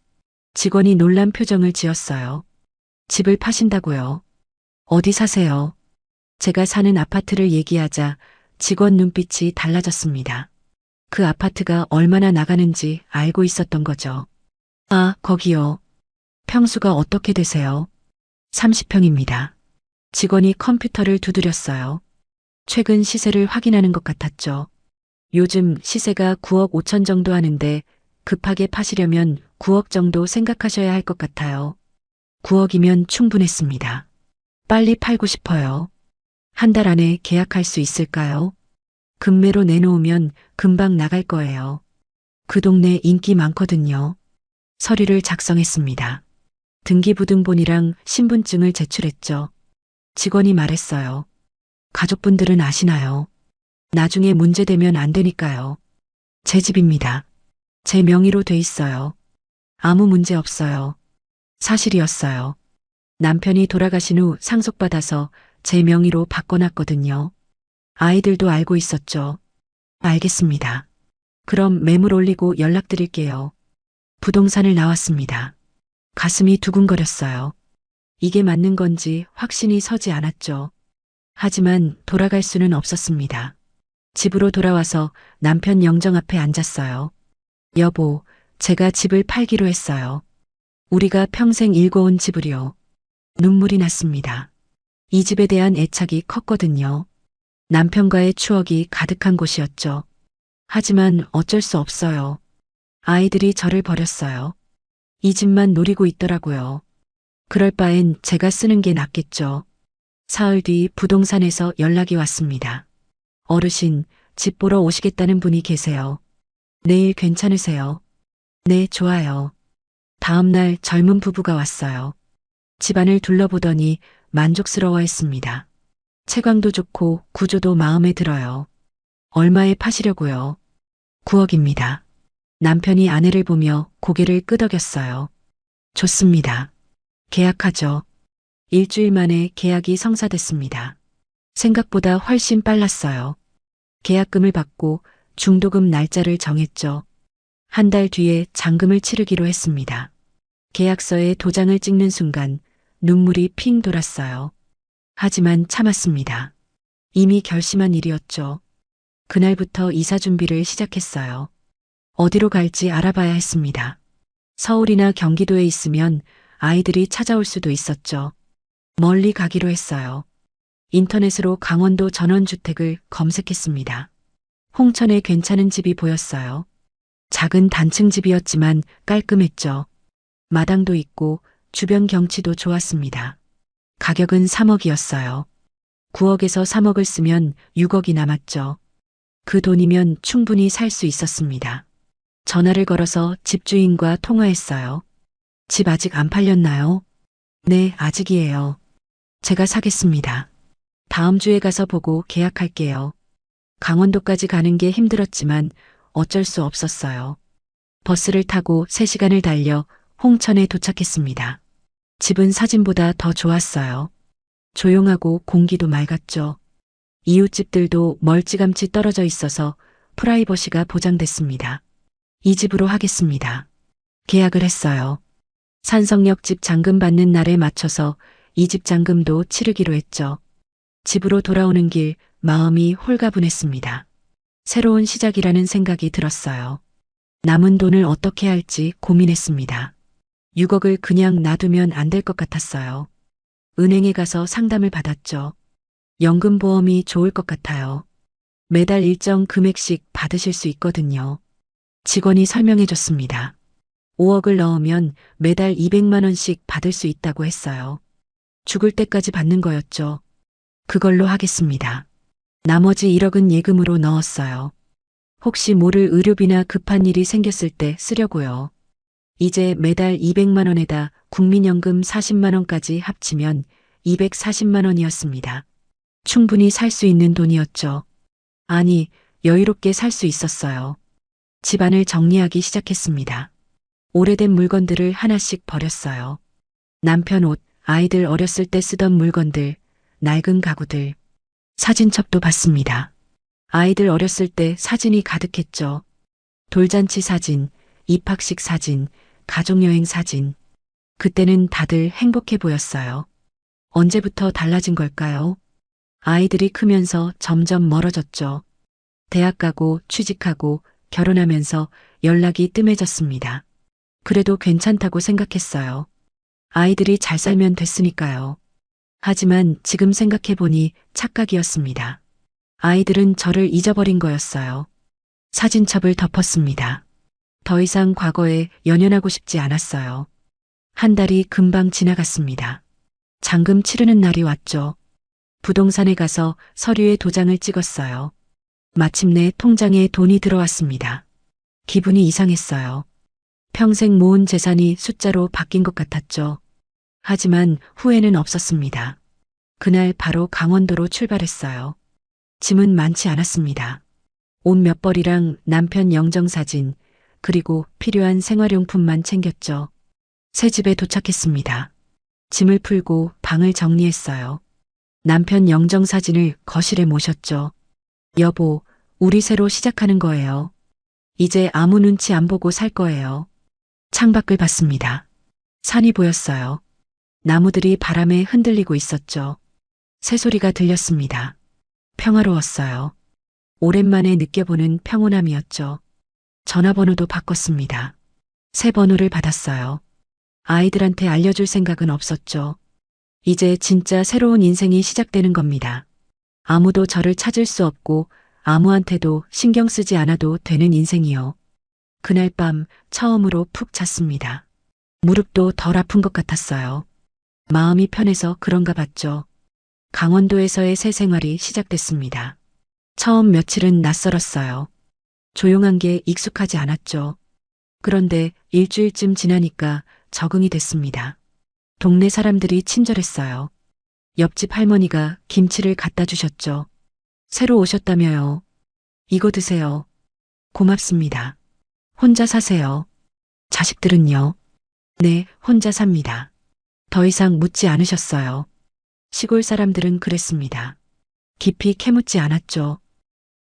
직원이 놀란 표정을 지었어요. 집을 파신다고요? 어디 사세요? 제가 사는 아파트를 얘기하자 직원 눈빛이 달라졌습니다. 그 아파트가 얼마나 나가는지 알고 있었던 거죠. 아, 거기요. 평수가 어떻게 되세요? 30평입니다. 직원이 컴퓨터를 두드렸어요. 최근 시세를 확인하는 것 같았죠. 요즘 시세가 9억 5천 정도 하는데 급하게 파시려면 9억 정도 생각하셔야 할 것 같아요. 9억이면 충분했습니다. 빨리 팔고 싶어요. 한 달 안에 계약할 수 있을까요? 급매로 내놓으면 금방 나갈 거예요. 그 동네 인기 많거든요. 서류를 작성했습니다. 등기부등본이랑 신분증을 제출했죠. 직원이 말했어요. 가족분들은 아시나요? 나중에 문제되면 안 되니까요. 제 집입니다. 제 명의로 돼 있어요. 아무 문제 없어요. 사실이었어요. 남편이 돌아가신 후 상속받아서 제 명의로 바꿔놨거든요. 아이들도 알고 있었죠. 알겠습니다. 그럼 매물 올리고 연락드릴게요. 부동산을 나왔습니다. 가슴이 두근거렸어요. 이게 맞는 건지 확신이 서지 않았죠. 하지만 돌아갈 수는 없었습니다. 집으로 돌아와서 남편 영정 앞에 앉았어요. 여보, 제가 집을 팔기로 했어요. 우리가 평생 일궈온 집을요. 눈물이 났습니다. 이 집에 대한 애착이 컸거든요. 남편과의 추억이 가득한 곳이었죠. 하지만 어쩔 수 없어요. 아이들이 저를 버렸어요. 이 집만 노리고 있더라고요. 그럴 바엔 제가 쓰는 게 낫겠죠. 사흘 뒤 부동산에서 연락이 왔습니다. 어르신, 집 보러 오시겠다는 분이 계세요. 내일 괜찮으세요? 네, 좋아요. 다음 날 젊은 부부가 왔어요. 집안을 둘러보더니 만족스러워했습니다. 채광도 좋고 구조도 마음에 들어요. 얼마에 파시려고요? 9억입니다. 남편이 아내를 보며 고개를 끄덕였어요. 좋습니다. 계약하죠. 일주일 만에 계약이 성사됐습니다. 생각보다 훨씬 빨랐어요. 계약금을 받고 중도금 날짜를 정했죠. 한 달 뒤에 잔금을 치르기로 했습니다. 계약서에 도장을 찍는 순간 눈물이 핑 돌았어요. 하지만 참았습니다. 이미 결심한 일이었죠. 그날부터 이사 준비를 시작했어요. 어디로 갈지 알아봐야 했습니다. 서울이나 경기도에 있으면 아이들이 찾아올 수도 있었죠. 멀리 가기로 했어요. 인터넷으로 강원도 전원주택을 검색했습니다. 홍천에 괜찮은 집이 보였어요. 작은 단층 집이었지만 깔끔했죠. 마당도 있고 주변 경치도 좋았습니다. 가격은 3억이었어요. 9억에서 3억을 쓰면 6억이 남았죠. 그 돈이면 충분히 살 수 있었습니다. 전화를 걸어서 집주인과 통화했어요. 집 아직 안 팔렸나요? 네, 아직이에요. 제가 사겠습니다. 다음 주에 가서 보고 계약할게요. 강원도까지 가는 게 힘들었지만 어쩔 수 없었어요. 버스를 타고 3시간을 달려 홍천에 도착했습니다. 집은 사진보다 더 좋았어요. 조용하고 공기도 맑았죠. 이웃집들도 멀찌감치 떨어져 있어서 프라이버시가 보장됐습니다. 이 집으로 하겠습니다. 계약을 했어요. 산성역 집 잔금 받는 날에 맞춰서 이 집 잔금도 치르기로 했죠. 집으로 돌아오는 길 마음이 홀가분했습니다. 새로운 시작이라는 생각이 들었어요. 남은 돈을 어떻게 할지 고민했습니다. 6억을 그냥 놔두면 안 될 것 같았어요. 은행에 가서 상담을 받았죠. 연금보험이 좋을 것 같아요. 매달 일정 금액씩 받으실 수 있거든요. 직원이 설명해 줬습니다. 5억을 넣으면 매달 200만 원씩 받을 수 있다고 했어요. 죽을 때까지 받는 거였죠. 그걸로 하겠습니다. 나머지 1억은 예금으로 넣었어요. 혹시 모를 의료비나 급한 일이 생겼을 때 쓰려고요. 이제 매달 200만 원에다 국민연금 40만 원까지 합치면 240만 원이었습니다. 충분히 살 수 있는 돈이었죠. 아니, 여유롭게 살 수 있었어요. 집안을 정리하기 시작했습니다. 오래된 물건들을 하나씩 버렸어요. 남편 옷, 아이들 어렸을 때 쓰던 물건들, 낡은 가구들, 사진첩도 봤습니다. 아이들 어렸을 때 사진이 가득했죠. 돌잔치 사진, 입학식 사진, 가족여행 사진. 그때는 다들 행복해 보였어요. 언제부터 달라진 걸까요? 아이들이 크면서 점점 멀어졌죠. 대학 가고 취직하고 결혼하면서 연락이 뜸해졌습니다. 그래도 괜찮다고 생각했어요. 아이들이 잘 살면 됐으니까요. 하지만 지금 생각해보니 착각이었습니다. 아이들은 저를 잊어버린 거였어요. 사진첩을 덮었습니다. 더 이상 과거에 연연하고 싶지 않았어요. 한 달이 금방 지나갔습니다. 잔금 치르는 날이 왔죠. 부동산에 가서 서류에 도장을 찍었어요. 마침내 통장에 돈이 들어왔습니다. 기분이 이상했어요. 평생 모은 재산이 숫자로 바뀐 것 같았죠. 하지만 후회는 없었습니다. 그날 바로 강원도로 출발했어요. 짐은 많지 않았습니다. 옷 몇 벌이랑 남편 영정사진, 그리고 필요한 생활용품만 챙겼죠. 새 집에 도착했습니다. 짐을 풀고 방을 정리했어요. 남편 영정사진을 거실에 모셨죠. 여보, 우리 새로 시작하는 거예요. 이제 아무 눈치 안 보고 살 거예요. 창밖을 봤습니다. 산이 보였어요. 나무들이 바람에 흔들리고 있었죠. 새소리가 들렸습니다. 평화로웠어요. 오랜만에 느껴보는 평온함이었죠. 전화번호도 바꿨습니다. 새 번호를 받았어요. 아이들한테 알려줄 생각은 없었죠. 이제 진짜 새로운 인생이 시작되는 겁니다. 아무도 저를 찾을 수 없고 아무한테도 신경 쓰지 않아도 되는 인생이요. 그날 밤 처음으로 푹 잤습니다. 무릎도 덜 아픈 것 같았어요. 마음이 편해서 그런가 봤죠. 강원도에서의 새 생활이 시작됐습니다. 처음 며칠은 낯설었어요. 조용한 게 익숙하지 않았죠. 그런데 일주일쯤 지나니까 적응이 됐습니다. 동네 사람들이 친절했어요. 옆집 할머니가 김치를 갖다 주셨죠. 새로 오셨다며요. 이거 드세요. 고맙습니다. 혼자 사세요. 자식들은요? 네, 혼자 삽니다. 더 이상 묻지 않으셨어요. 시골 사람들은 그랬습니다. 깊이 캐묻지 않았죠.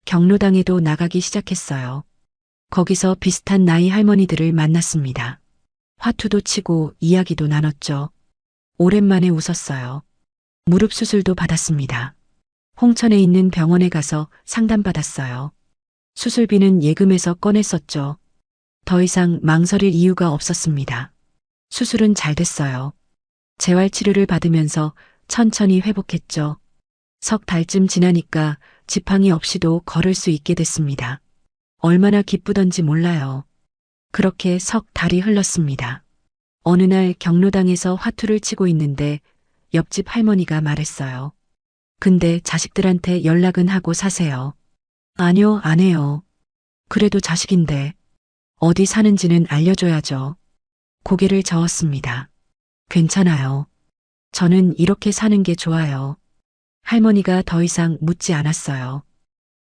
경로당에도 나가기 시작했어요. 거기서 비슷한 나이 할머니들을 만났습니다. 화투도 치고 이야기도 나눴죠. 오랜만에 웃었어요. 무릎 수술도 받았습니다. 홍천에 있는 병원에 가서 상담받았어요. 수술비는 예금에서 꺼냈었죠. 더 이상 망설일 이유가 없었습니다. 수술은 잘 됐어요. 재활치료를 받으면서 천천히 회복했죠. 석 달쯤 지나니까 지팡이 없이도 걸을 수 있게 됐습니다. 얼마나 기쁘던지 몰라요. 그렇게 석 달이 흘렀습니다. 어느 날 경로당에서 화투를 치고 있는데 옆집 할머니가 말했어요. 근데 자식들한테 연락은 하고 사세요. 아니요, 안 해요. 그래도 자식인데 어디 사는지는 알려줘야죠. 고개를 저었습니다. 괜찮아요. 저는 이렇게 사는 게 좋아요. 할머니가 더 이상 묻지 않았어요.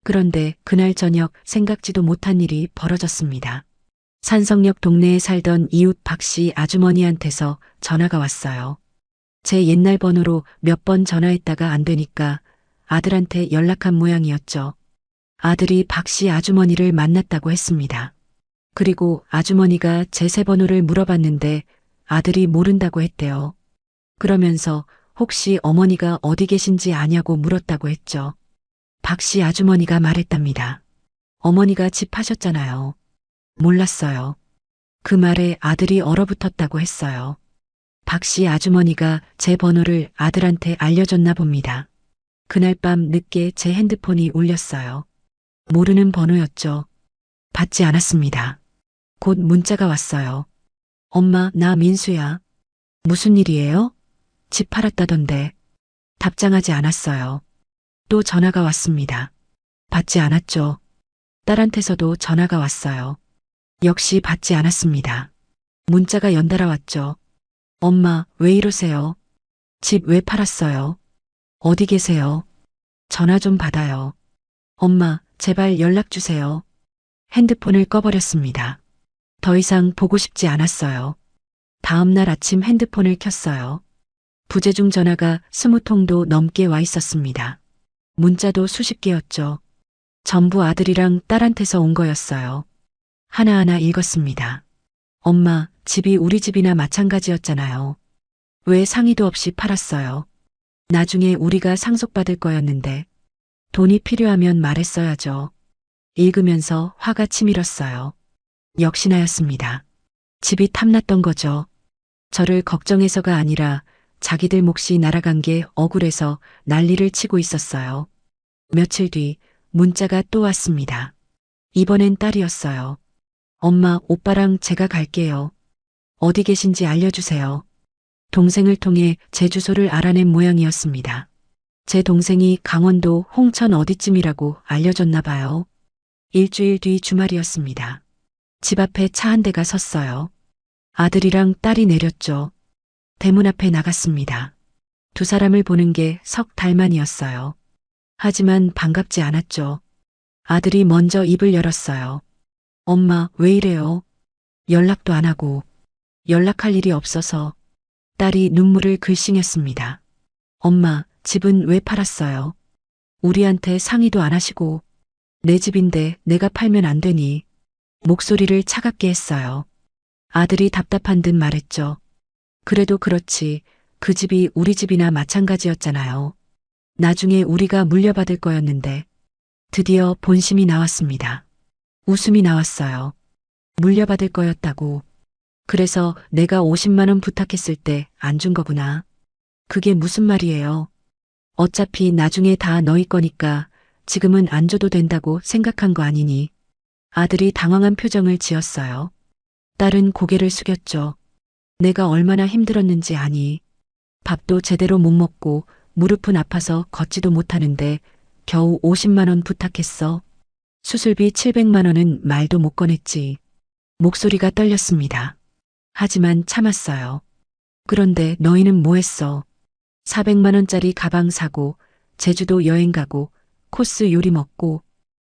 그런데 그날 저녁 생각지도 못한 일이 벌어졌습니다. 산성역 동네에 살던 이웃 박씨 아주머니한테서 전화가 왔어요. 제 옛날 번호로 몇 번 전화했다가 안 되니까 아들한테 연락한 모양이었죠. 아들이 박씨 아주머니를 만났다고 했습니다. 그리고 아주머니가 제 새 번호를 물어봤는데 아들이 모른다고 했대요. 그러면서 혹시 어머니가 어디 계신지 아냐고 물었다고 했죠. 박씨 아주머니가 말했답니다. 어머니가 집 파셨잖아요. 몰랐어요. 그 말에 아들이 얼어붙었다고 했어요. 박씨 아주머니가 제 번호를 아들한테 알려줬나 봅니다. 그날 밤 늦게 제 핸드폰이 울렸어요. 모르는 번호였죠. 받지 않았습니다. 곧 문자가 왔어요. 엄마, 나 민수야. 무슨 일이에요? 집 팔았다던데. 답장하지 않았어요. 또 전화가 왔습니다. 받지 않았죠. 딸한테서도 전화가 왔어요. 역시 받지 않았습니다. 문자가 연달아 왔죠. 엄마, 왜 이러세요? 집 왜 팔았어요? 어디 계세요? 전화 좀 받아요. 엄마, 제발 연락 주세요. 핸드폰을 꺼버렸습니다. 더 이상 보고 싶지 않았어요. 다음 날 아침 핸드폰을 켰어요. 부재중 전화가 20통도 넘게 와 있었습니다. 문자도 수십 개였죠. 전부 아들이랑 딸한테서 온 거였어요. 하나하나 읽었습니다. 엄마, 집이 우리 집이나 마찬가지였잖아요. 왜 상의도 없이 팔았어요? 나중에 우리가 상속받을 거였는데 돈이 필요하면 말했어야죠. 읽으면서 화가 치밀었어요. 역시나였습니다. 집이 탐났던 거죠. 저를 걱정해서가 아니라 자기들 몫이 날아간 게 억울해서 난리를 치고 있었어요. 며칠 뒤 문자가 또 왔습니다. 이번엔 딸이었어요. 엄마, 오빠랑 제가 갈게요. 어디 계신지 알려주세요. 동생을 통해 제 주소를 알아낸 모양이었습니다. 제 동생이 강원도 홍천 어디쯤이라고 알려줬나 봐요. 일주일 뒤 주말이었습니다. 집 앞에 차 한 대가 섰어요. 아들이랑 딸이 내렸죠. 대문 앞에 나갔습니다. 두 사람을 보는 게 석 달 만이었어요. 하지만 반갑지 않았죠. 아들이 먼저 입을 열었어요. 엄마, 왜 이래요? 연락도 안 하고. 연락할 일이 없어서. 딸이 눈물을 글썽였습니다. 엄마, 집은 왜 팔았어요? 우리한테 상의도 안 하시고. 내 집인데 내가 팔면 안 되니. 목소리를 차갑게 했어요. 아들이 답답한 듯 말했죠. 그래도 그렇지. 그 집이 우리 집이나 마찬가지였잖아요. 나중에 우리가 물려받을 거였는데. 드디어 본심이 나왔습니다. 웃음이 나왔어요. 물려받을 거였다고. 그래서 내가 50만 원 부탁했을 때 안 준 거구나. 그게 무슨 말이에요? 어차피 나중에 다 너희 거니까 지금은 안 줘도 된다고 생각한 거 아니니. 아들이 당황한 표정을 지었어요. 딸은 고개를 숙였죠. 내가 얼마나 힘들었는지 아니. 밥도 제대로 못 먹고 무릎은 아파서 걷지도 못하는데 겨우 50만 원 부탁했어. 수술비 700만 원은 말도 못 꺼냈지. 목소리가 떨렸습니다. 하지만 참았어요. 그런데 너희는 뭐 했어? 400만 원짜리 가방 사고 제주도 여행 가고 코스 요리 먹고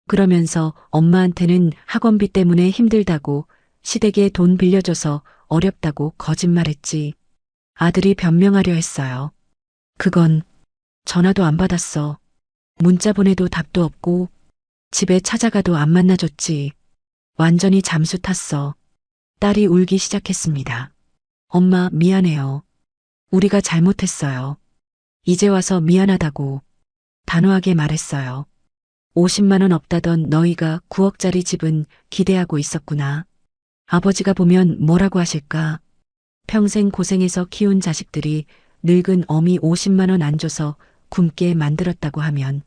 그러면서 엄마한테는 학원비 때문에 힘들다고 시댁에 돈 빌려줘서 어렵다고 거짓말했지. 아들이 변명하려 했어요. 그건 전화도 안 받았어. 문자 보내도 답도 없고 집에 찾아가도 안 만나줬지. 완전히 잠수 탔어. 딸이 울기 시작했습니다. 엄마, 미안해요. 우리가 잘못했어요. 이제 와서 미안하다고 단호하게 말했어요. 50만 원 없다던 너희가 9억짜리 집은 기대하고 있었구나. 아버지가 보면 뭐라고 하실까? 평생 고생해서 키운 자식들이 늙은 어미 50만 원 안 줘서 굶게 만들었다고 하면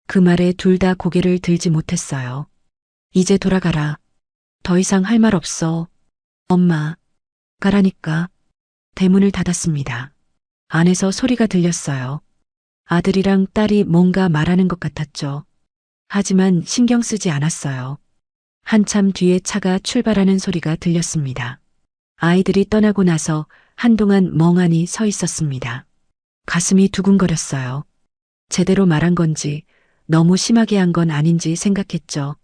그 말에 둘 다 고개를 들지 못했어요. 이제 돌아가라. 더 이상 할 말 없어. 엄마, 가라니까. 대문을 닫았습니다. 안에서 소리가 들렸어요. 아들이랑 딸이 뭔가 말하는 것 같았죠. 하지만 신경 쓰지 않았어요. 한참 뒤에 차가 출발하는 소리가 들렸습니다. 아이들이 떠나고 나서 한동안 멍하니 서 있었습니다. 가슴이 두근거렸어요. 제대로 말한 건지 너무 심하게 한 건 아닌지 생각했죠.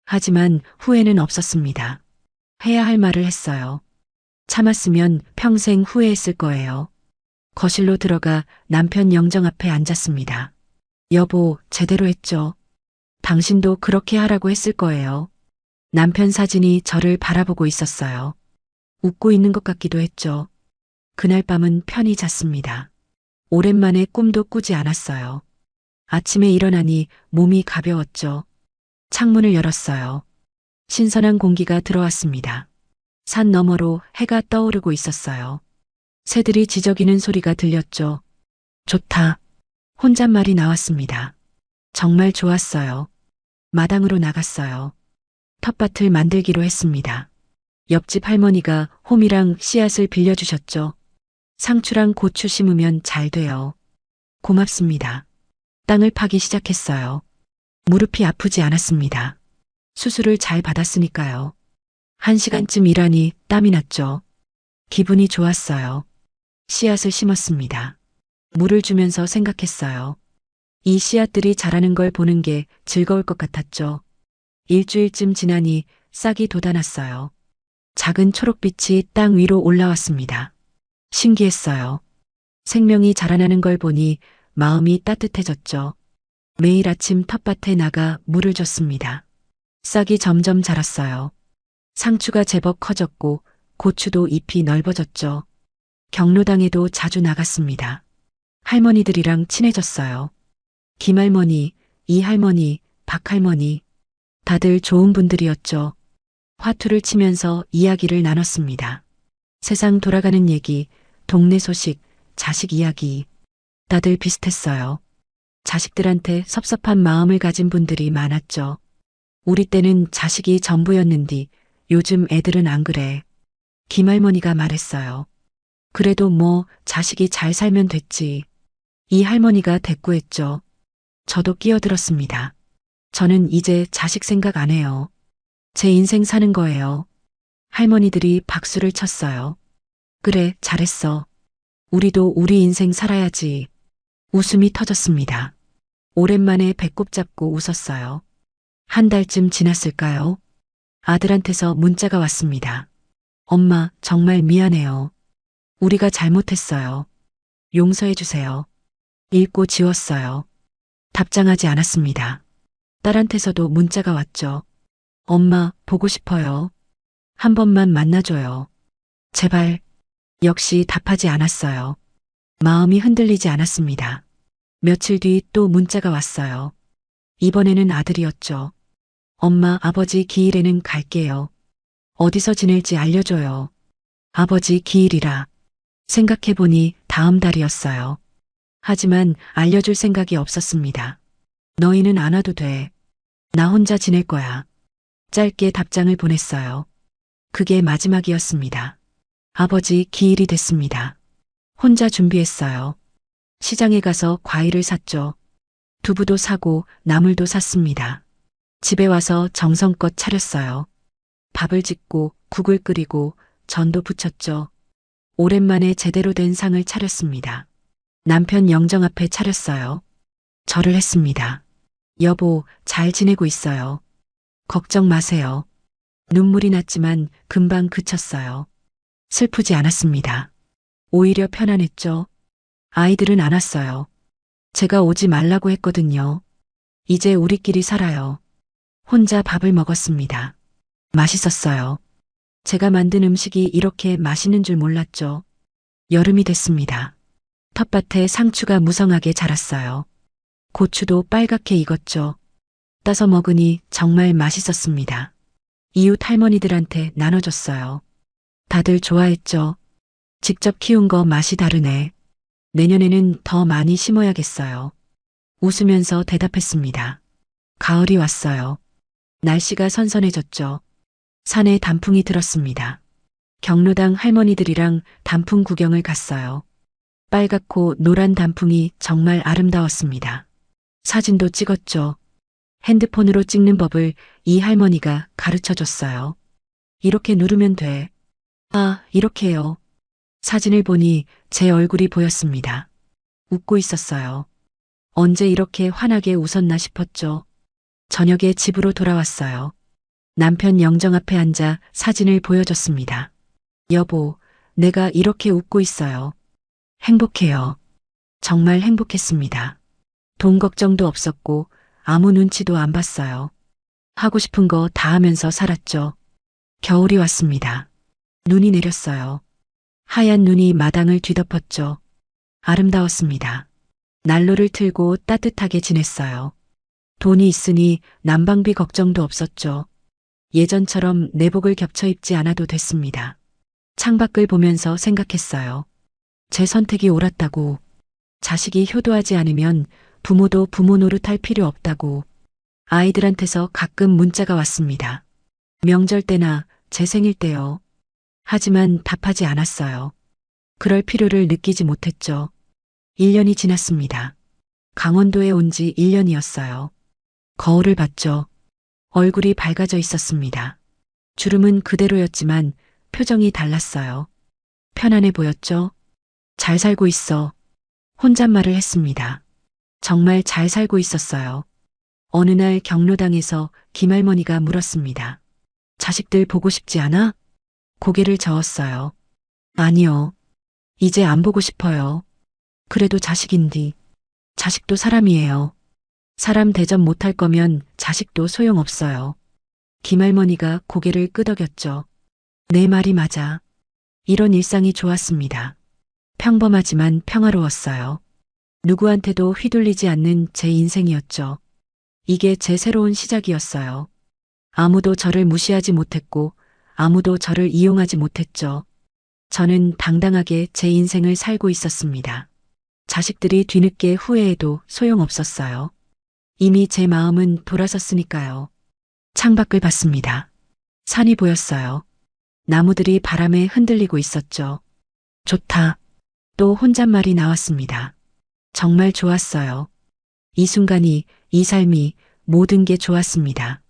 하지만 후회는 없었습니다. 해야 할 말을 했어요. 참았으면 평생 후회했을 거예요. 거실로 들어가 남편 영정 앞에 앉았습니다. 여보, 제대로 했죠. 당신도 그렇게 하라고 했을 거예요. 남편 사진이 저를 바라보고 있었어요. 웃고 있는 것 같기도 했죠. 그날 밤은 편히 잤습니다. 오랜만에 꿈도 꾸지 않았어요. 아침에 일어나니 몸이 가벼웠죠. 창문을 열었어요. 신선한 공기가 들어왔습니다. 산 너머로 해가 떠오르고 있었어요. 새들이 지저귀는 소리가 들렸죠. 좋다. 혼잣말이 나왔습니다. 정말 좋았어요. 마당으로 나갔어요. 텃밭을 만들기로 했습니다. 옆집 할머니가 홈이랑 씨앗을 빌려주셨죠. 상추랑 고추 심으면 잘 돼요. 고맙습니다. 땅을 파기 시작했어요. 무릎이 아프지 않았습니다. 수술을 잘 받았으니까요. 1시간쯤 일하니 땀이 났죠. 기분이 좋았어요. 씨앗을 심었습니다. 물을 주면서 생각했어요. 이 씨앗들이 자라는 걸 보는 게 즐거울 것 같았죠. 일주일쯤 지나니 싹이 돋아났어요. 작은 초록빛이 땅 위로 올라왔습니다. 신기했어요. 생명이 자라나는 걸 보니 마음이 따뜻해졌죠. 매일 아침 텃밭에 나가 물을 줬습니다. 싹이 점점 자랐어요. 상추가 제법 커졌고 고추도 잎이 넓어졌죠. 경로당에도 자주 나갔습니다. 할머니들이랑 친해졌어요. 김할머니, 이할머니, 박할머니, 다들 좋은 분들이었죠. 화투를 치면서 이야기를 나눴습니다. 세상 돌아가는 얘기, 동네 소식, 자식 이야기. 다들 비슷했어요. 자식들한테 섭섭한 마음을 가진 분들이 많았죠. 우리 때는 자식이 전부였는디 요즘 애들은 안 그래. 김할머니가 말했어요. 그래도 뭐 자식이 잘 살면 됐지. 이 할머니가 대꾸했죠. 저도 끼어들었습니다. 저는 이제 자식 생각 안 해요. 제 인생 사는 거예요. 할머니들이 박수를 쳤어요. 그래, 잘했어. 우리도 우리 인생 살아야지. 웃음이 터졌습니다. 오랜만에 배꼽 잡고 웃었어요. 한 달쯤 지났을까요? 아들한테서 문자가 왔습니다. 엄마, 정말 미안해요. 우리가 잘못했어요. 용서해 주세요. 읽고 지웠어요. 답장하지 않았습니다. 딸한테서도 문자가 왔죠. 엄마, 보고 싶어요. 한 번만 만나줘요. 제발. 역시 답하지 않았어요. 마음이 흔들리지 않았습니다. 며칠 뒤 또 문자가 왔어요. 이번에는 아들이었죠. 엄마, 아버지 기일에는 갈게요. 어디서 지낼지 알려줘요. 아버지 기일이라. 생각해보니 다음 달이었어요. 하지만 알려줄 생각이 없었습니다. 너희는 안 와도 돼. 나 혼자 지낼 거야. 짧게 답장을 보냈어요. 그게 마지막이었습니다. 아버지 기일이 됐습니다. 혼자 준비했어요. 시장에 가서 과일을 샀죠. 두부도 사고 나물도 샀습니다. 집에 와서 정성껏 차렸어요. 밥을 짓고 국을 끓이고 전도 부쳤죠. 오랜만에 제대로 된 상을 차렸습니다. 남편 영정 앞에 차렸어요. 절을 했습니다. 여보, 잘 지내고 있어요. 걱정 마세요. 눈물이 났지만 금방 그쳤어요. 슬프지 않았습니다. 오히려 편안했죠. 아이들은 안 왔어요. 제가 오지 말라고 했거든요. 이제 우리끼리 살아요. 혼자 밥을 먹었습니다. 맛있었어요. 제가 만든 음식이 이렇게 맛있는 줄 몰랐죠. 여름이 됐습니다. 텃밭에 상추가 무성하게 자랐어요. 고추도 빨갛게 익었죠. 따서 먹으니 정말 맛있었습니다. 이웃 할머니들한테 나눠줬어요. 다들 좋아했죠. 직접 키운 거 맛이 다르네. 내년에는 더 많이 심어야겠어요. 웃으면서 대답했습니다. 가을이 왔어요. 날씨가 선선해졌죠. 산에 단풍이 들었습니다. 경로당 할머니들이랑 단풍 구경을 갔어요. 빨갛고 노란 단풍이 정말 아름다웠습니다. 사진도 찍었죠. 핸드폰으로 찍는 법을 이 할머니가 가르쳐 줬어요. 이렇게 누르면 돼. 아, 이렇게요. 사진을 보니 제 얼굴이 보였습니다. 웃고 있었어요. 언제 이렇게 환하게 웃었나 싶었죠. 저녁에 집으로 돌아왔어요. 남편 영정 앞에 앉아 사진을 보여줬습니다. 여보, 내가 이렇게 웃고 있어요. 행복해요. 정말 행복했습니다. 돈 걱정도 없었고 아무 눈치도 안 봤어요. 하고 싶은 거 다 하면서 살았죠. 겨울이 왔습니다. 눈이 내렸어요. 하얀 눈이 마당을 뒤덮었죠. 아름다웠습니다. 난로를 틀고 따뜻하게 지냈어요. 돈이 있으니 난방비 걱정도 없었죠. 예전처럼 내복을 겹쳐 입지 않아도 됐습니다. 창밖을 보면서 생각했어요. 제 선택이 옳았다고. 자식이 효도하지 않으면 부모도 부모 노릇할 필요 없다고. 아이들한테서 가끔 문자가 왔습니다. 명절 때나 제 생일 때요. 하지만 답하지 않았어요. 그럴 필요를 느끼지 못했죠. 1년이 지났습니다. 강원도에 온 지 1년이었어요. 거울을 봤죠. 얼굴이 밝아져 있었습니다. 주름은 그대로였지만 표정이 달랐어요. 편안해 보였죠? 잘 살고 있어. 혼잣말을 했습니다. 정말 잘 살고 있었어요. 어느 날 경로당에서 김할머니가 물었습니다. 자식들 보고 싶지 않아? 고개를 저었어요. 아니요. 이제 안 보고 싶어요. 그래도 자식인디. 자식도 사람이에요. 사람 대접 못할 거면 자식도 소용없어요. 김할머니가 고개를 끄덕였죠. 내 말이 맞아. 이런 일상이 좋았습니다. 평범하지만 평화로웠어요. 누구한테도 휘둘리지 않는 제 인생이었죠. 이게 제 새로운 시작이었어요. 아무도 저를 무시하지 못했고 아무도 저를 이용하지 못했죠. 저는 당당하게 제 인생을 살고 있었습니다. 자식들이 뒤늦게 후회해도 소용없었어요. 이미 제 마음은 돌아섰으니까요. 창밖을 봤습니다. 산이 보였어요. 나무들이 바람에 흔들리고 있었죠. 좋다. 또 혼잣말이 나왔습니다. 정말 좋았어요. 이 순간이, 이 삶이 모든 게 좋았습니다.